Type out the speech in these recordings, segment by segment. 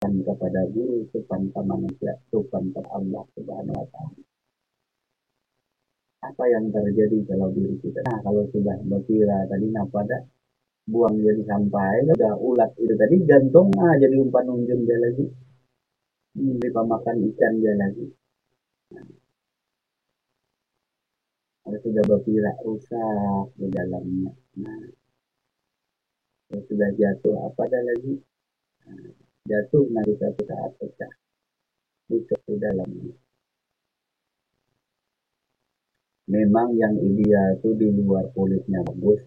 kepada guru, sopan ke manusia, sopan ke Allah Subhanahu wa Ta'ala. Apa yang terjadi kalau diri kita? Nah, kalau sudah berkira tadi pada buang jadi sampai, udah ulat itu tadi gantung, jadi umpan unjun dia lagi, makan ikan dia lagi. Kalau sudah berkira rusak di dalamnya. Nah, kalau sudah jatuh apa ada lagi? Nah, jatuh nanti satu saat pecah, busuk di dalamnya. Memang yang ideal itu di luar kulitnya bagus,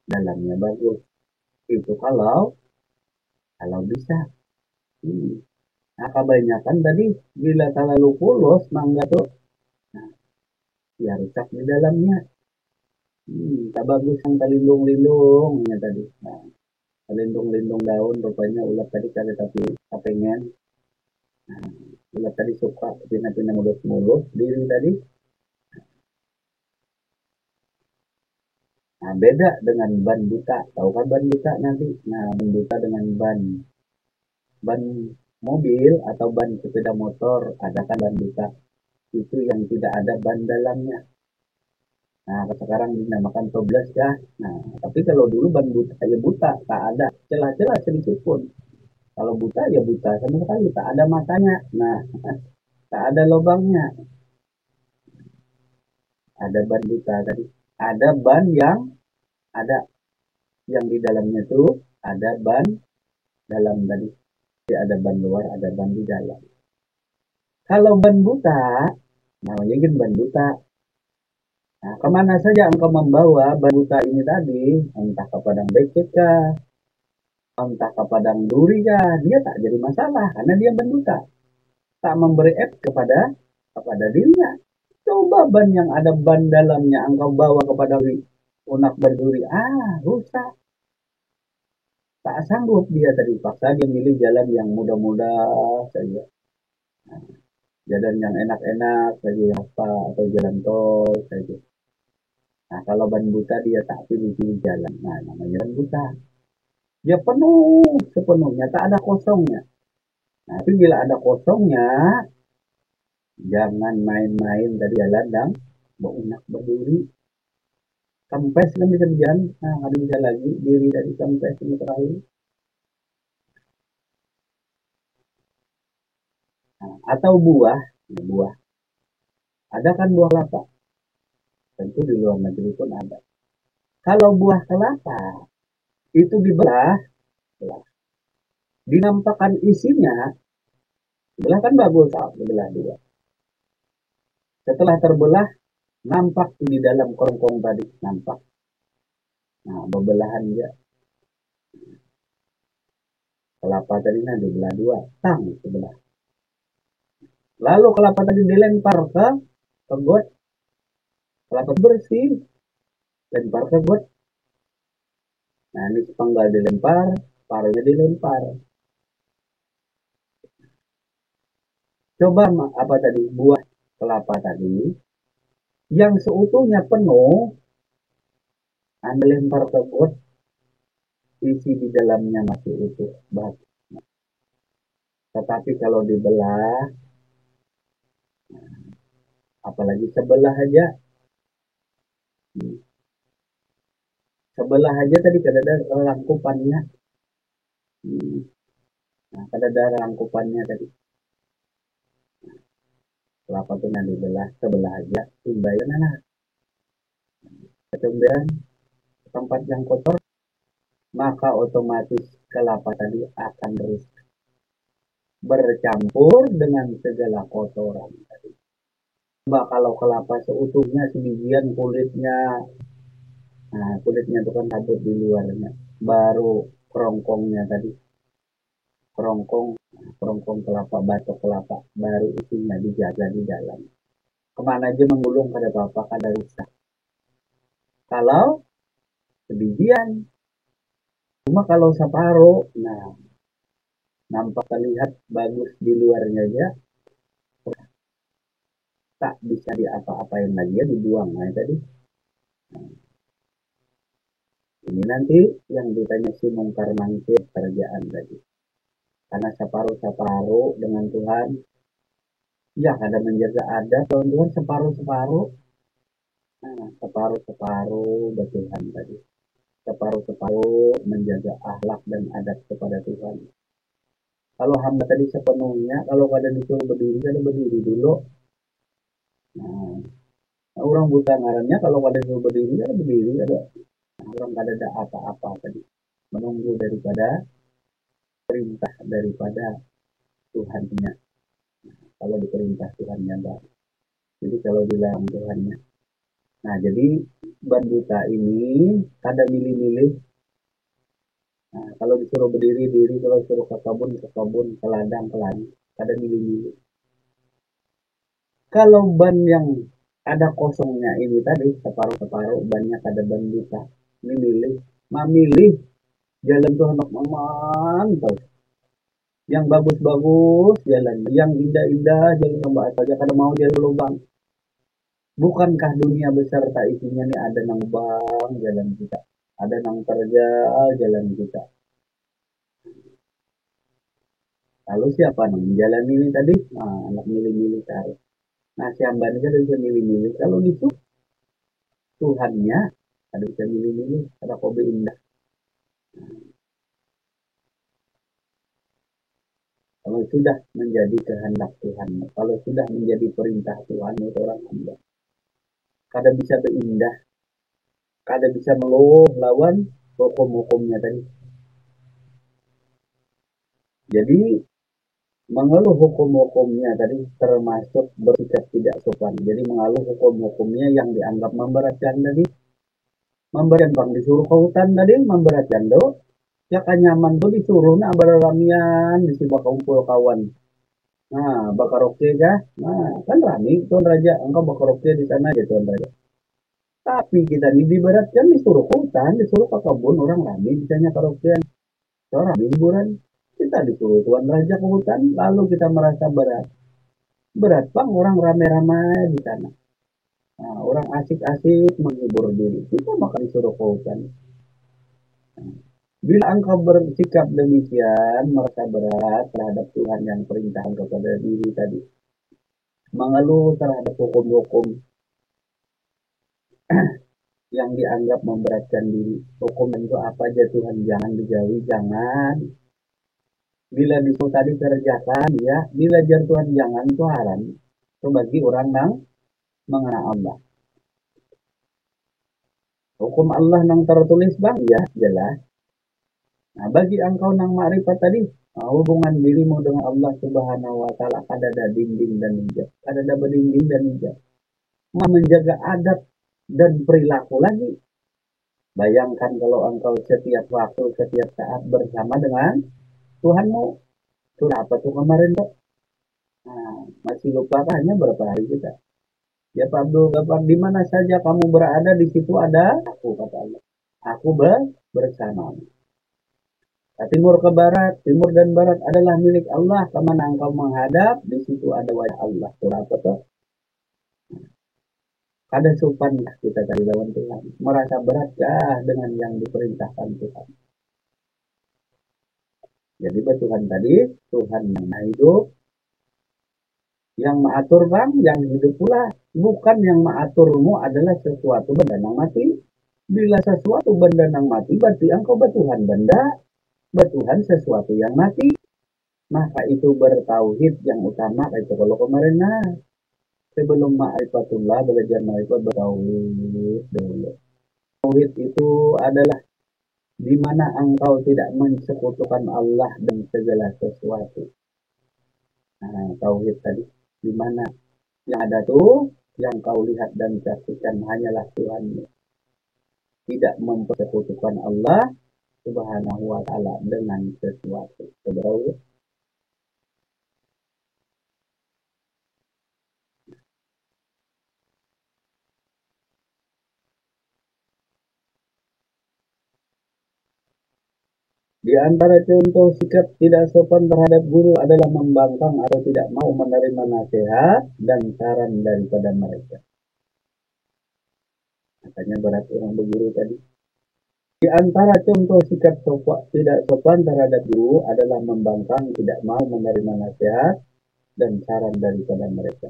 dalamnya bagus. Itu kalau bisa. Nah, kebanyakan tadi bila terlalu polos mangga tuh, nah, ya rusak di dalamnya. Tak bagus yang terlindung-lindungnya tadi. Nah, terlindung-lindung daun rupanya ulat tadi kali tapi kepengen. Nah, ulat tadi suka pindah-pindah mulus-mulus diri tadi. Nah, beda dengan ban buta. Tahu kan ban buta nanti? Nah, ban buta dengan ban mobil atau ban sepeda motor, ada kan ban buta. Itu yang tidak ada ban dalamnya. Nah, sekarang dinamakan toblas ya. Nah, tapi kalau dulu ban buta ya buta, tak ada celah-celah sedikit pun. Kalau buta ya buta sama sekali, tak ada matanya. Nah, tak ada lubangnya. Ada ban buta tadi. Ada ban yang ada yang di dalamnya itu ada ban dalam tadi. Jadi ada ban luar, ada ban di dalam. Kalau ban buta, namanya kan ban buta. Nah, kemana saja engkau membawa ban buta ini tadi, entah ke padang becek kah, entah ke padang duri kah, dia tak jadi masalah karena dia ban buta. Tak memberi efek kepada dirinya. Coba ban yang ada ban dalamnya engkau bawa kepada unak berduri, rusak. Tak sanggup dia tadi, paksa dia milih jalan yang mudah-mudah saja. Nah, jalan yang enak-enak saja apa atau jalan tol saja. Nah, kalau ban buta dia tak pilih-pilih jalan. Nah, namanya ban buta. Dia penuh sepenuhnya, tak ada kosongnya. Nah, tapi bila ada kosongnya, jangan main-main dari jalan dan baunak berduri. Kempes kan bisa berjalan, nah ada bisa lagi diri dari kempes ini terlalu. Nah, atau buah. Ada kan buah kelapa? Tentu di luar negeri pun ada. Kalau buah kelapa itu dinampakkan isinya, belah kan bagus, belah dua. Setelah terbelah, nampak di dalam kerongkong tadi, nampak. Nah, bebelahan dia. Kelapa tadi dibelah dua, tang sebelah. Lalu kelapa tadi dilempar ke got, kelapa bersih, lempar ke got. Nah, ini sepenggal dilempar, paruhnya dilempar. Coba apa tadi, buah kelapa tadi, yang seutuhnya penuh, Anda lempar ke got, isi di dalamnya masih utuh. Tetapi kalau dibelah, apalagi sebelah aja tadi ada rangkupannya. Nah, ada rangkupannya tadi. Kelapa itu nanti dibelah sebelah aja, timbaikan anak. Kemudian tempat yang kotor, maka otomatis kelapa tadi akan rusak. Bercampur dengan segala kotoran tadi. Coba kalau kelapa seutuhnya sebagian kulitnya, nah kulitnya itu kan kabut di luarnya, baru kerongkongnya tadi, kerongkong kelapa, batok kelapa, baru isinya dijaga di dalam. Kemana aja menggulung pada bapak kada rusak. Kalau sebagian, cuma kalau separuh, nah nampak terlihat bagus di luarnya aja, tak bisa diapa-apain lagi ya, dibuang aja tadi. Nah, ini nanti yang ditanya si Mungkar Mangkir kerjaan tadi. karena separuh-separuh dengan Tuhan. Ya, ada menjaga adat lawan Tuhan separuh-separuh. Nah, separuh-separuh bertuhan tadi. Separuh-separuh menjaga akhlak dan adat kepada Tuhan. Kalau hamba tadi sepenuhnya, kalau kada disuruh berdiri, kada berdiri dulu. Nah, orang buta ngarannya kalau kada disuruh berdiri, kada berdiri. Ada. Nah, orang kada ada apa-apa tadi. Menunggu daripada perintah daripada Tuhannya. Kalau diperintah Tuhannya, bah. Jadi kalau bilang Tuhannya. Nah, jadi ban buta ini kada milih-milih. Nah, kalau disuruh berdiri, diri. Kalau disuruh ke kebun, ke ladang, ke ladang. Kada milih-milih. Kalau ban yang ada kosongnya ini tadi, separuh-separuh, banyak ada ban buta. Ini milih, memilih jalan Tuhan mantap. Yang bagus-bagus jalan, yang indah-indah jalan kembali saja. Kada mau jalan lubang. Bukankah dunia besar tak isinya nih ada nang bang jalan kita, ada nang terjal jalan kita. Lalu siapa nang jalan ini tadi? Nah, anak milih-milih cari. Nah, si hamba ini kan bisa milih-milih. Kalau gitu Tuhannya ada bisa milih-milih, ada kobe indah. Kalau sudah menjadi kehendak Tuhan, kalau sudah menjadi perintah Tuhan untuk orang hamba, kada bisa berindah, kada bisa meluh lawan hukum-hukumnya tadi. Jadi mengeluh hukum-hukumnya tadi termasuk bersikap tidak sopan. Jadi mengeluh hukum-hukumnya yang dianggap memberatkan tadi, memberatkan bang disuruh ke hutan tadi, memberatkan do. Ya kan nyaman tuh disuruh nah berramian di sini kumpul kawan. Nah, bakar oke kah? Nah, kan rame Tuan Raja. Engkau bakar oke di sana aja Tuan Raja. Tapi kita ini diberatkan disuruh ke hutan, disuruh ke kebun orang rame misalnya karaokean. Orang rame hiburan. Kita disuruh Tuan Raja ke hutan, lalu kita merasa berat. Berat bang orang rame-rame di sana. Nah, orang asik-asik menghibur diri. Kita bakal disuruh ke hutan. Bila engkau bersikap demikian, merasa berat terhadap Tuhan yang perintahkan kepada diri tadi. Mengeluh terhadap hukum-hukum yang dianggap memberatkan diri. Hukum itu apa aja Tuhan jangan dijauhi, jangan. Bila disuruh tadi kerjakan, ya. Bila jar Tuhan jangan itu haram. Itu bagi orang yang mengenal Allah. Hukum Allah yang tertulis bang, ya jelas. Nah, bagi engkau nang makrifat tadi, hubungan dirimu dengan Allah Subhanahu wa taala kada ada dinding dan hijab. Kada ada berdinding dan hijab. Menjaga adab dan perilaku lagi. Bayangkan kalau engkau setiap waktu, setiap saat bersama dengan Tuhanmu. Sudah apa tuh kemarin tuh? Nah, masih lupa hanya berapa hari kita? Ya Pak Abdul Ghaffar, di mana saja kamu berada di situ ada aku kata Allah. Aku bersamamu. Timur ke barat, timur dan barat adalah milik Allah. Kemana engkau menghadap, di situ ada wajah Allah. Surah apa tuh? Kada sopan kita cari lawan Tuhan. Merasa beratkah dengan yang diperintahkan Tuhan? Jadi Tuhan tadi, Tuhan yang hidup, yang mengatur bang, yang hidup pula. Bukan yang mengaturmu adalah sesuatu benda yang mati. Bila sesuatu benda yang mati, berarti engkau bertuhan benda, bertuhan sesuatu yang mati. Maka itu bertauhid yang utama. Itu kalau kemarin nah. Sebelum ma'rifatullah, belajar ma'rifat bertauhid dulu. Tauhid itu adalah di mana engkau tidak mensekutukan Allah dan segala sesuatu. Nah, tauhid tadi di mana yang ada tuh yang kau lihat dan saksikan hanyalah Tuhanmu. Tidak mempersekutukan Allah Subhanahu wa taala dengan sesuatu. Saudara, di antara contoh sikap tidak sopan terhadap guru adalah membangkang atau tidak mau menerima nasihat dan saran daripada mereka. Makanya berat orang berguru tadi. Di antara contoh sikap tidak sopan terhadap guru adalah membangkang, tidak mau menerima nasihat dan saran daripada mereka.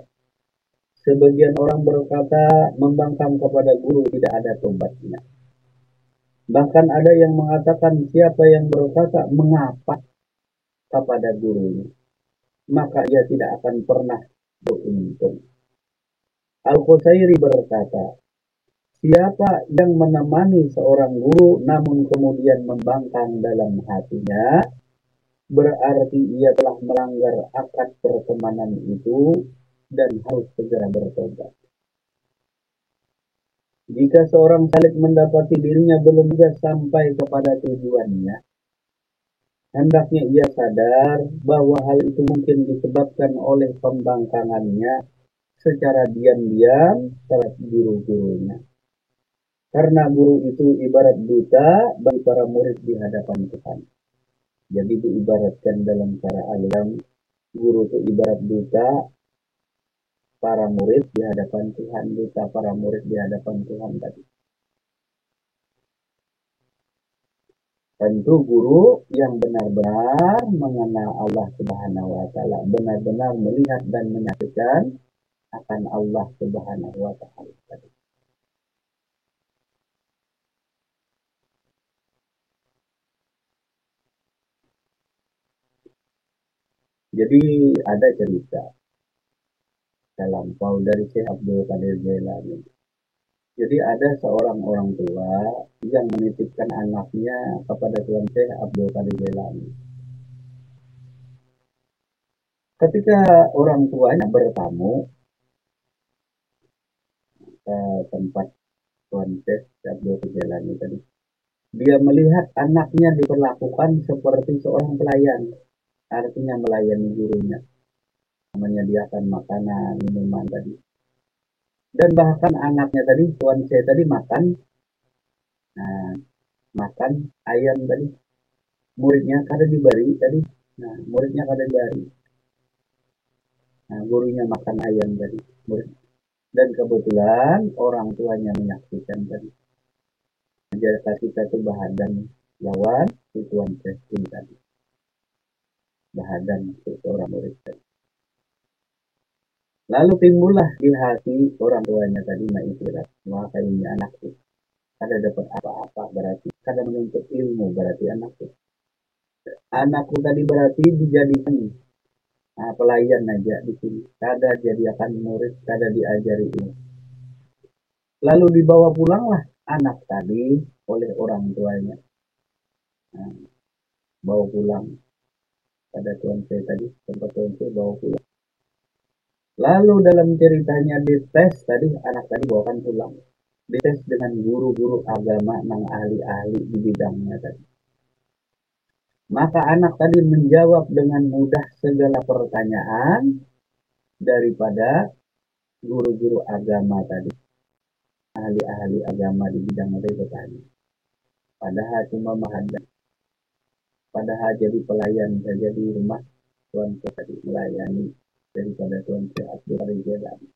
Sebagian orang berkata membangkang kepada guru tidak ada tobatnya. Bahkan ada yang mengatakan siapa yang berkata mengapa kepada gurunya, maka ia tidak akan pernah beruntung. Al-Qusairi berkata, siapa yang menemani seorang guru namun kemudian membangkang dalam hatinya, berarti ia telah melanggar akad pertemanan itu dan harus segera bertobat. Jika seorang salib mendapati dirinya belum juga sampai kepada tujuannya, hendaknya ia sadar bahwa hal itu mungkin disebabkan oleh pembangkangannya secara diam-diam terhadap guru-gurunya. Karena guru itu ibarat duta bagi para murid di hadapan Tuhan. Jadi diibaratkan dalam cara alam, guru itu ibarat duta para murid di hadapan Tuhan, duta para murid di hadapan Tuhan tadi. Tentu guru yang benar-benar mengenal Allah Subhanahu wa taala, benar-benar melihat dan menyaksikan akan Allah Subhanahu wa taala tadi. Jadi ada cerita dalam Paul dari Syekh Abdul Qadir Jailani. Jadi ada seorang orang tua yang menitipkan anaknya kepada Tuan Syekh Abdul Qadir Jailani. Ketika orang tuanya bertamu ke tempat Tuan Syekh Abdul Qadir Jailani tadi, dia melihat anaknya diperlakukan seperti seorang pelayan, artinya melayani gurunya, menyediakan makanan, minuman tadi. Dan bahkan anaknya tadi, Tuan Syekh tadi makan, nah, makan ayam tadi. Muridnya kada diberi tadi. Nah, muridnya kada diberi. Nah, gurunya makan ayam tadi. Murid. Dan kebetulan orang tuanya menyaksikan tadi. Jadi kita itu bahadan lawan si Tuan Syekh tadi. Bahadan seorang murid tadi. Lalu timbullah di hati orang tuanya tadi maikirat. Maka ini anakku. Kada dapat apa-apa berarti. Kada menuntut ilmu berarti anakku. Anakku tadi berarti dijadikan pelayan aja di sini. Kada jadikan murid, kada diajari ilmu. Lalu dibawa pulanglah anak tadi oleh orang tuanya. Nah, bawa pulang pada Tuan Syekh tadi, tempat Tuan Syekh bawa pulang. Lalu dalam ceritanya dites tadi, anak tadi bawakan pulang. Dites dengan guru-guru agama yang ahli-ahli di bidangnya tadi. Maka anak tadi menjawab dengan mudah segala pertanyaan daripada guru-guru agama tadi. Ahli-ahli agama di bidang itu tadi. Padahal cuma mahadam. Padahal jadi pelayan saja di rumah Tuan Syekh tadi melayani daripada Tuan Syekh Abdul Qadir Jailani.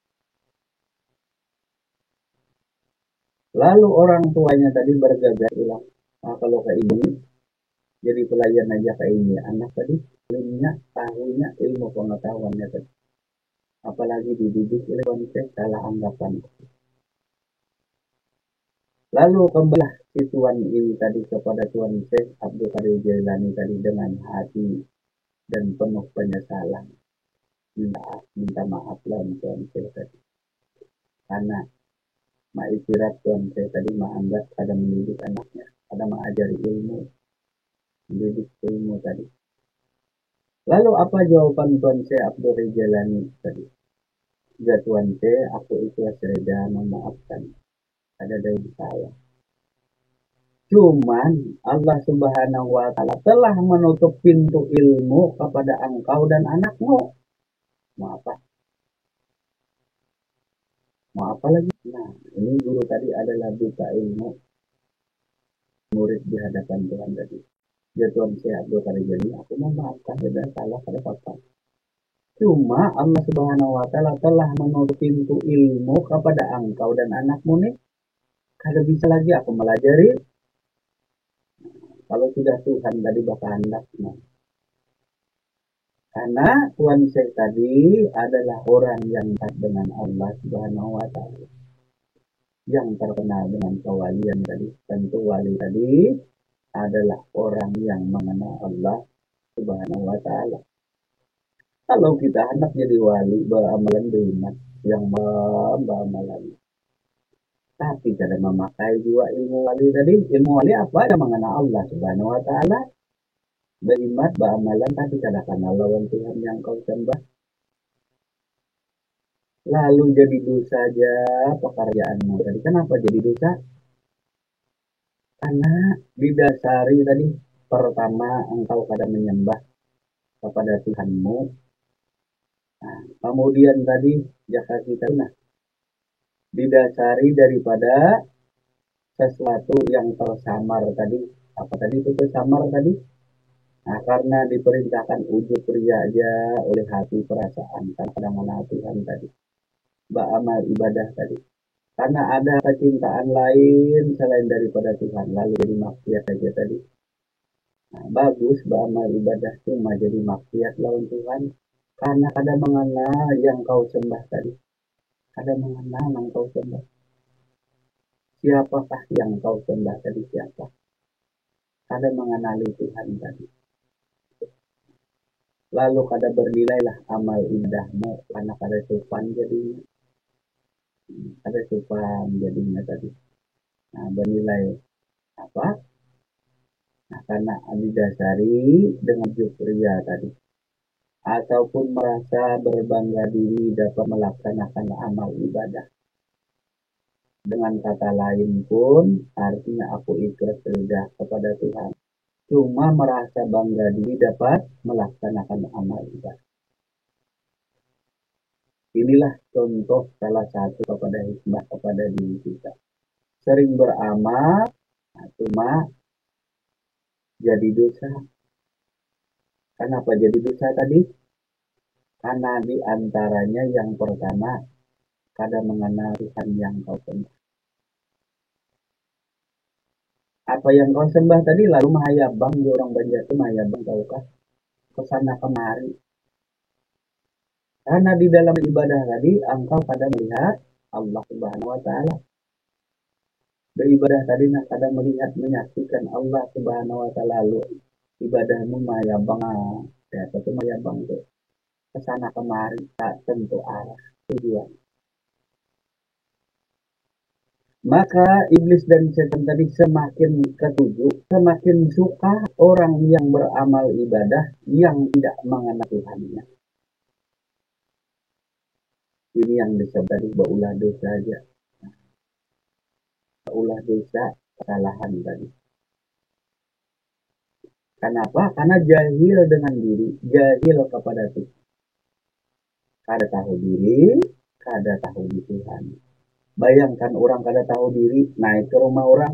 Lalu orang tuanya tadi bergegas bilang, kalau kayak ini jadi pelayan aja kayak ini. Anak tadi ilmunya, tahunya, ilmu pengetahuannya tadi. Apalagi dididik oleh Tuan Syekh salah anggapan. Lalu kembalilah si Tuan ini tadi kepada Tuan Syekh Abdul Qadir Jailani tadi dengan hati dan penuh penyesalan. Minta maaf lah Tuan Syekh tadi. Karena maikirat Tuan Syekh tadi menganggap ada mendidik anaknya, ada mengajari ilmu, mendidik ilmu tadi. Lalu apa jawaban Tuan Syekh Abdul Qadir Jailani tadi? Ya Tuan Syekh, aku ikhlas reda memaafkan. Ada dari saya. Cuman Allah Subhanahu wa taala telah menutup pintu ilmu kepada engkau dan anakmu. Mau apa? Mau apa lagi? Nah, ini guru tadi adalah buta ilmu murid di hadapan Tuhan tadi. Ya Tuhan Syekh Abdul Qadir Jailani, aku memaafkan dan salah pada papa. Cuma Allah Subhanahu wa taala telah menutup pintu ilmu kepada engkau dan anakmu nih. Kada bisa lagi aku melajari Kalau sudah Tuhan tadi berkehendak, nah. Karena Tuhan Syekh tadi adalah orang yang dekat dengan Allah Subhanahu wa Ta'ala, yang terkenal dengan kewalian tadi. Tentu wali tadi adalah orang yang mengenal Allah Subhanahu wa Ta'ala. Kalau kita hendak jadi wali, beramalan beriman yang beramalan, tapi tidak memakai juga ilmu wali tadi. Ilmu wali apa? Yang mengenal Allah Subhanahu wa Ta'ala, beriman, beramalan, tapi tidak kenal lawan Tuhan yang kau sembah. Lalu jadi dosa aja pekerjaanmu tadi. Kenapa jadi dosa? Karena didasari tadi, pertama engkau kada menyembah kepada Tuhanmu. Nah, kemudian tadi jaka kita didasari daripada sesuatu yang tersamar tadi. Apa tadi itu tersamar tadi? Nah, karena diperintahkan ujub ria aja oleh hati perasaan, karena mengenal Tuhan tadi, beramal ibadah tadi. Karena ada kecintaan lain selain daripada Tuhan, lalu jadi maksiat saja tadi. Nah, bagus beramal ibadah cuma jadi maksiat lawan Tuhan, karena kada mengenal yang kau sembah tadi. Kada mengenal yang kau sembah. Siapakah yang kau sembah tadi, siapa? Kada mengenali Tuhan tadi. Lalu kada bernilailah amal ibadahmu karena kada sopan jadinya. Kada sopan jadinya tadi. Nah, bernilai apa? Nah, karena didasari dengan jufria tadi. Ataupun merasa berbangga diri dapat melaksanakan amal ibadah. Dengan kata lain pun, artinya aku ikhlas ridha kepada Tuhan. Cuma merasa bangga diri dapat melaksanakan amal ibadah. Inilah contoh salah satu kepada hikmah kepada diri kita. Sering beramal, nah, cuma jadi dosa. Kenapa jadi dosa tadi? Karena di antaranya yang pertama, kada mengenal Tuhan yang kau sembah. Apa yang kau sembah tadi lalu mahayabang, di orang Banjar itu mahayabang, tahukah? Kesana kemari. Karena di dalam ibadah tadi, engkau kada melihat Allah Subhanahu wa Ta'ala. Beribadah tadi nak kada melihat menyaksikan Allah Subhanahu wa Ta'ala, lalu ibadahmu mahayabang, ya itu mahayabang itu. Kesana kemari tak tentu arah tujuan. Maka iblis dan setan tadi semakin ketujuh, semakin suka orang yang beramal ibadah yang tidak mengenal Tuhannya. Ini yang disebut tadi baulah dosa saja. Baulah dosa, kesalahan tadi. Kenapa? Karena jahil dengan diri, jahil kepada Tuhan. Kada tahu diri, kada tahu di Tuhan. Bayangkan orang kada tahu diri naik ke rumah orang.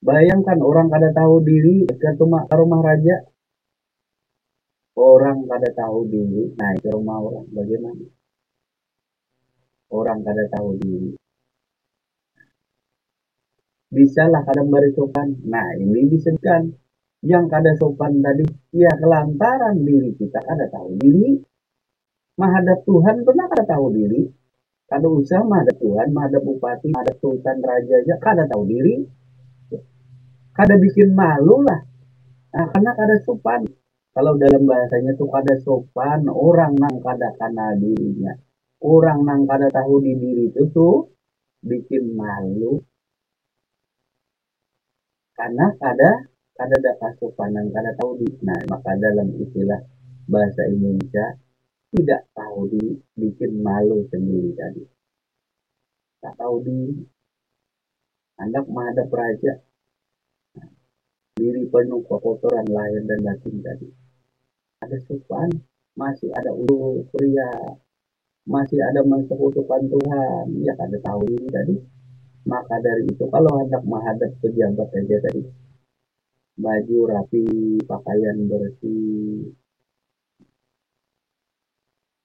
Bayangkan orang kada tahu diri ke rumah raja. Orang kada tahu diri naik ke rumah orang. Bagaimana? Orang kada tahu diri. Bisalah kada beri sopan. Nah, ini disebutkan. Yang kada sopan tadi, ya kelantaran diri kita kada tahu diri. Menghadap Tuhan pernah kada tahu diri. Kada usah menghadap Tuhan, menghadap bupati, menghadap sultan, raja aja kada tahu diri. Kada bikin malu lah. Nah, karena kada sopan. Kalau dalam bahasanya tuh kada sopan, orang nang kada kenal dirinya. Orang nang kada tahu di diri itu tuh bikin malu. Karena kada dapat sopanan, kada tahu di. Nah, maka dalam istilah bahasa Indonesia tidak tahu di, bikin malu sendiri tadi. Tak tahu diri. Hendak menghadap raja. Diri penuh kekotoran lahir dan batin tadi. Ada sopan, masih ada ulu pria, masih ada mensekutukan Tuhan, ya kada tahu diri tadi. Maka dari itu kalau hendak menghadap pejabat saja tadi, baju rapi, pakaian bersih.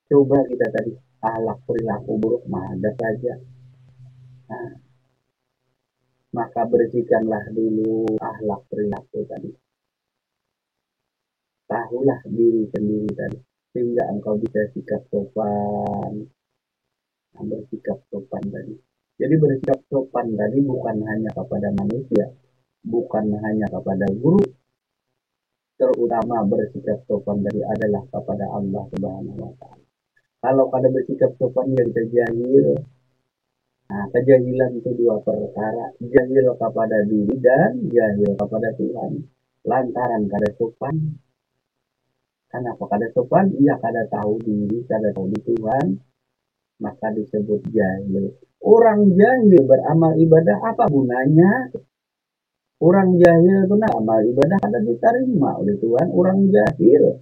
Coba kita tadi akhlak perilaku buruk menghadap saja. Nah, maka bersihkanlah dulu akhlak perilaku tadi. Tahulah diri sendiri tadi, sehingga engkau bisa sikap sopan, bersikap sopan tadi. Jadi bersikap sopan tadi bukan hanya kepada manusia, bukan hanya kepada guru, terutama bersikap sopan tadi adalah kepada Allah Subhanahu wa Ta'ala. Kalau kada bersikap sopan ya kita jahil. Nah, kejahilan itu dua perkara, jahil kepada diri dan jahil kepada Tuhan. Lantaran kada sopan. Kenapa kada sopan? Ia kada tahu diri, kada tahu di Tuhan, maka disebut jahil. Orang jahil beramal ibadah apa gunanya? Orang jahil itu amal ibadah kada diterima oleh Tuhan. Orang jahil.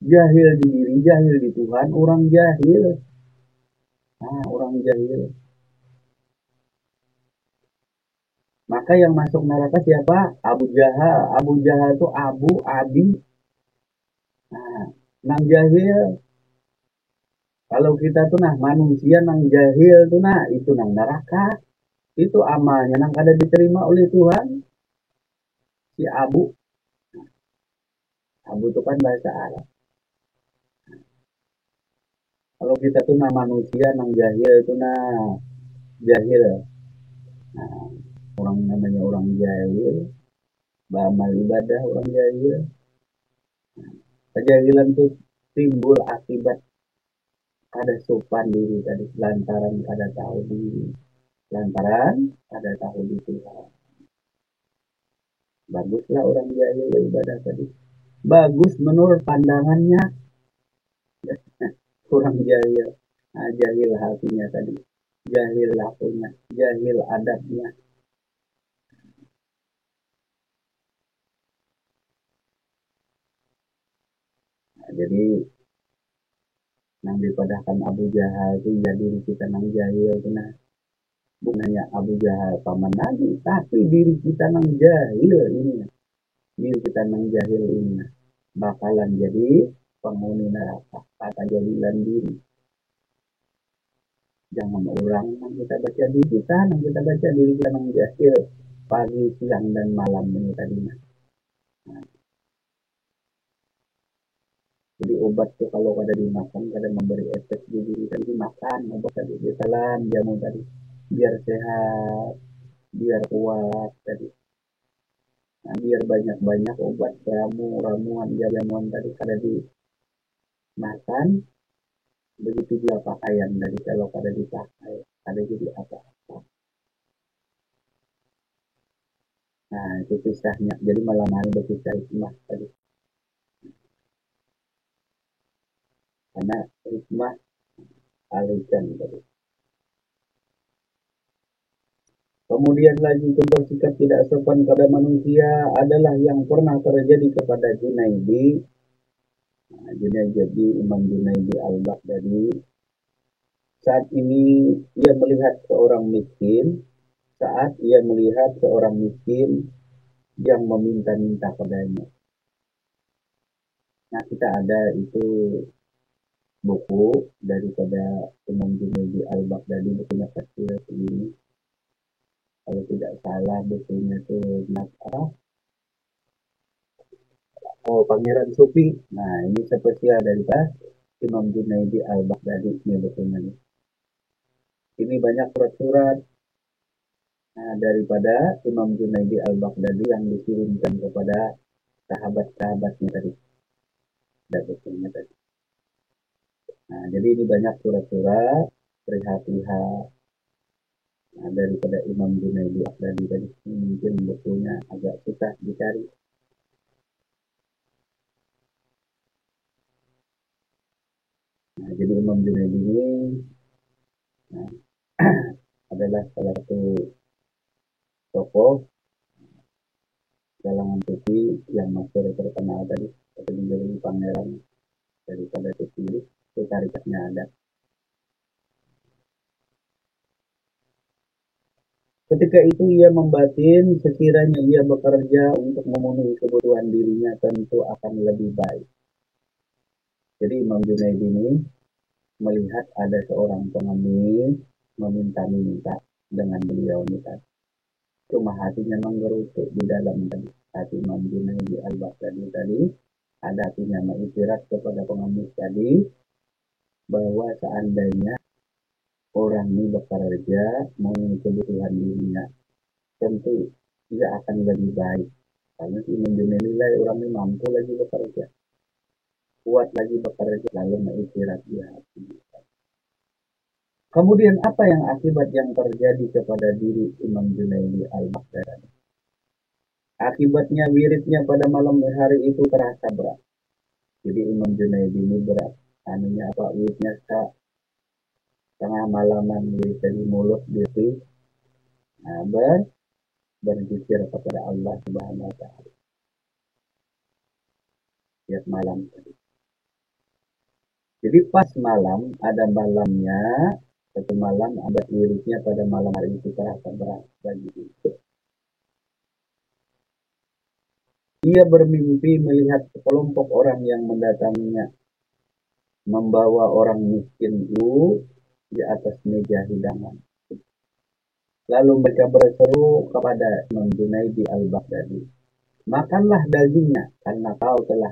Jahil di diri, jahil di Tuhan, orang jahil. Nah, orang jahil. Maka yang masuk neraka siapa? Abu Jahal. Abu Jahal itu Abu, Abi. Nah, nang jahil. Kalau kita tuh manusia nang jahil tuh itu nang neraka. Itu amalnya nang kada diterima oleh Tuhan. Si Abu. Abu itu kan bahasa Arab. Kalau kita tuh manusia nang jahil tuh jahil. Nah, orang namanya orang jahil. Beramal ibadah orang jahil. Kejahilan tuh timbul akibat kada sopan diri tadi, lantaran kada tahu diri, lantaran kada tahu di Tuhan. Baguslah orang jahil ibadah tadi, bagus menurut pandangannya. Orang jahil, nah, jahil hatinya tadi, jahil lakunya, jahil adabnya. Nah, jadi nang dipadahkan Abu Jahal itu jadi kita nang jahil kena. Bukan hanya Abu Jahal paman Nabi, tapi diri kita nang jahil ini. Diri kita nang jahil ini bakalan jadi penghuni neraka. Kata jadilan diri. Jangan orang nang kita baca diri kita, nang kita baca diri kita nang jahil pagi, siang, dan malam ini tadi. Nah, jadi obat tuh kalau kada dimakan, kada memberi efek di diri tadi, makan obat tadi, salam jamu tadi, biar sehat, biar kuat tadi. Nah, biar banyak-banyak obat ramuan jamuan tadi kada dimakan, begitu juga pakaian tadi kalau kada dipakai, kada jadi apa-apa. Nah, itu kisahnya. Jadi malam hari berkisah hikmah tadi. Karena hikmah alaikan tadi. Kemudian lagi bersikap tidak sopan pada manusia adalah yang pernah terjadi kepada Junaidi. Nah, Junaidi, Imam Junaidi al-Baghdadi. Saat ini ia melihat seorang miskin. Saat ia melihat seorang miskin yang meminta-minta padanya. Nah, kita ada itu buku daripada Imam Junaidi al-Baghdadi, bukunya kecil segini. Kalau tidak salah bukunya itu Pangeran Sufi. Nah, ini spesial dari Imam Junaidi al-Baghdadi ini bukunya. Ini banyak surat-surat daripada Imam Junaidi al-Baghdadi yang dikirimkan kepada sahabat-sahabatnya tadi. Ada bukunya tadi. Nah, jadi ini banyak surat-surat perihal-perihal daripada Imam Junaidi al-Baghdadi tadi. Mungkin bukunya agak susah dicari. Nah, jadi Imam Junaidi ini adalah salah satu tokoh kalangan sufi yang masuk terkenal tadi, atau menjadi pangeran daripada sufi itu tarikatnya ada. Ketika itu ia membatin sekiranya ia bekerja untuk memenuhi kebutuhan dirinya tentu akan lebih baik. Jadi Imam Junaid ini melihat ada seorang pengemis meminta-minta. dengan beliau ini tadi. Cuma hatinya menggerutu di dalam tadi. Hati Imam Junaidi Al-Baghdadi tadi ada hatinya mengiktirat kepada pengemis tadi bahwa seandainya orang ini bekerja memenuhi kebutuhan dirinya, tentu dia akan lebih baik. Karena Imam Junaidi orang ini mampu lagi bekerja, kuat lagi bekerja, lalu mengiktirat di hati. Kemudian apa yang akibat yang terjadi kepada diri Imam Junaidi Al-Baghdadi? Akibatnya wiridnya pada malam hari itu terasa berat. Jadi Imam Junaidi ini berat. Anunya apa wiridnya tengah malaman dari mulut diri. Nah, berzikir kepada Allah Subhanahu wa taala. Tiap malam tadi. Jadi pas malam ada malamnya, satu malam ada wiridnya pada malam hari itu terasa berat bagi itu. Ia bermimpi melihat sekelompok orang yang mendatanginya, membawa orang miskin itu di atas meja hidangan. Lalu mereka berseru kepada Imam Junaidi Al-Baghdadi, makanlah dagingnya karena kau telah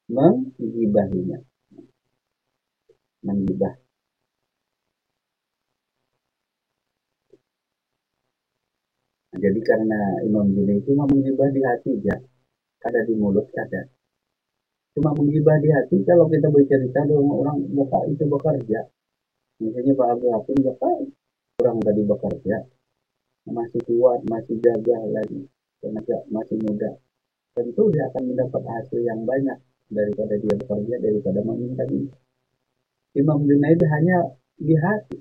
menggibahinya. Menggibah. Nah, jadi karena Imam Junaidi cuma menggibah di hati ya, ada di mulut ada. Cuma menggibah di hati kalau kita bercerita dengan orang bapak itu bekerja. Misalnya Pak Abu Hakim bapak orang tadi bekerja, masih kuat, masih gagah lagi, tenaga masih muda. Tentu dia akan mendapat hasil yang banyak daripada dia bekerja, daripada meminta. Imam Junaid hanya di hati.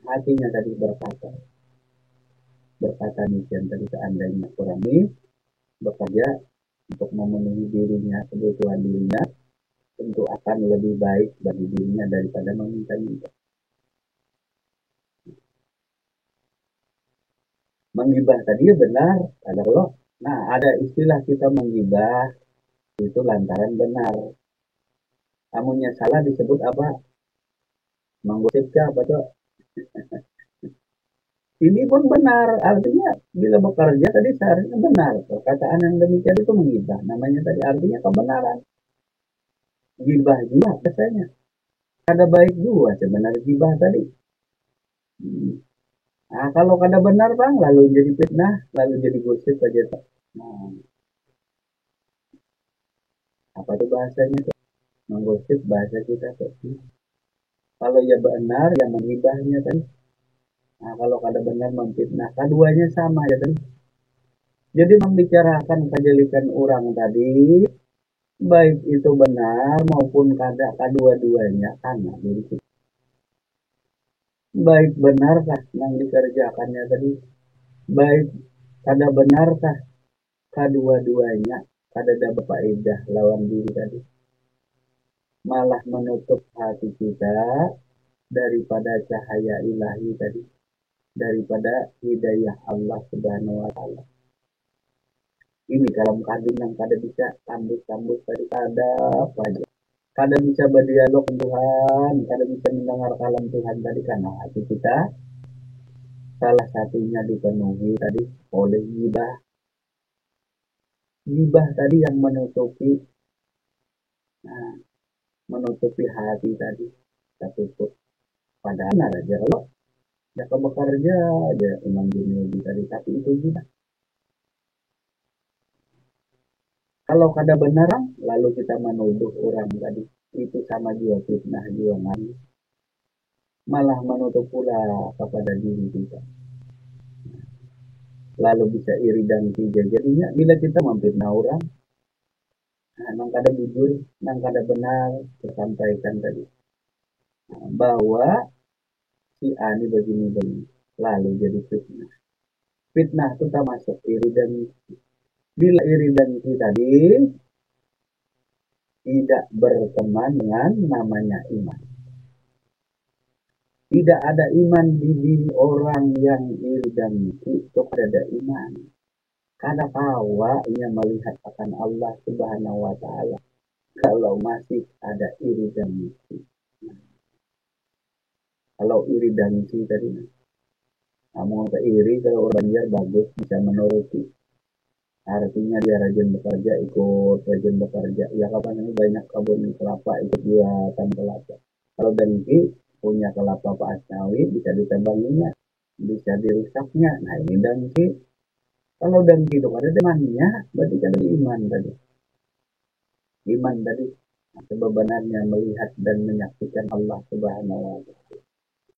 Hatinya tadi berkata demikian tadi, seandainya orang ini bekerja untuk memenuhi dirinya, kebutuhan dirinya, tentu akan lebih baik bagi dirinya daripada meminta-minta. Menggibah tadi benar, ada istilah kita menggibah itu lantaran benar. Amunnya salah disebut apa? Menggosipkan apa tuh? Ini pun benar, artinya bila bekerja tadi seharusnya benar. Perkataan yang demikian itu menggibah. Namanya tadi artinya kebenaran. Gibah juga biasanya. Ada baik juga sebenarnya gibah tadi. Nah, kalau kada benar bang, lalu jadi fitnah, lalu jadi gosip aja. Nah, apa tuh bahasanya tuh? Menggosip bahasa kita tuh. Kalau ya benar, ya menggibahnya tadi. Nah, kalau kada benar memfitnah, keduanya sama ya tadi. Jadi membicarakan kejelikan orang tadi, baik itu benar maupun kada, kedua-duanya sama. Jadi, baik benarkah yang dikerjakannya tadi? Baik kada benarkah kedua-duanya? Kada dapat faedah lawan diri tadi. Malah menutup hati kita daripada cahaya ilahi tadi. Daripada hidayah Allah Subhanahu wa taala. Ini kalam kadin yang kada bisa tambus-tambus tadi kada apa aja. Kada bisa berdialog dengan Tuhan, kada bisa mendengar kalam Tuhan tadi karena hati kita salah satunya dipenuhi tadi oleh gibah. Gibah tadi yang nah, menutupi hati tadi, tertutup. Padahal benar aja kalau ya bekerja aja Imam Junaidi tadi, tapi itu gibah. Kalau kada benaran, lalu kita menuduh orang tadi, itu sama juga fitnah juga manis. Malah menutup pula kepada diri kita. Lalu bisa iri dan tiga. Jadinya bila kita memfitnah orang, nang kada jujur, nang kada benar, tersampaikan tadi. Nah, bahwa si ani begini-begini. Lalu jadi fitnah. Fitnah itu termasuk iri dan bila iri dan tadi tidak berteman dengan namanya iman. Tidak ada iman di diri orang yang iri dan itu ada iman. Kada kawa ia melihat akan Allah Subhanahu wa taala kalau masih ada iri dan isi. Kalau iri dan isi tadi Namun iri kalau orang Banjar bagus bisa menuruti. Artinya dia rajin bekerja, ikut rajin bekerja. Ya kapan ini banyak kebun kelapa ikut dia tanam kelapa. Kalau dengki punya kelapa Pak Asnawi bisa ditebanginya, bisa dirusaknya. Nah ini dengki. Kalau dengki itu ada imannya, berarti kan iman tadi. Iman tadi sebenarnya melihat dan menyaksikan Allah Subhanahu wa Ta'ala.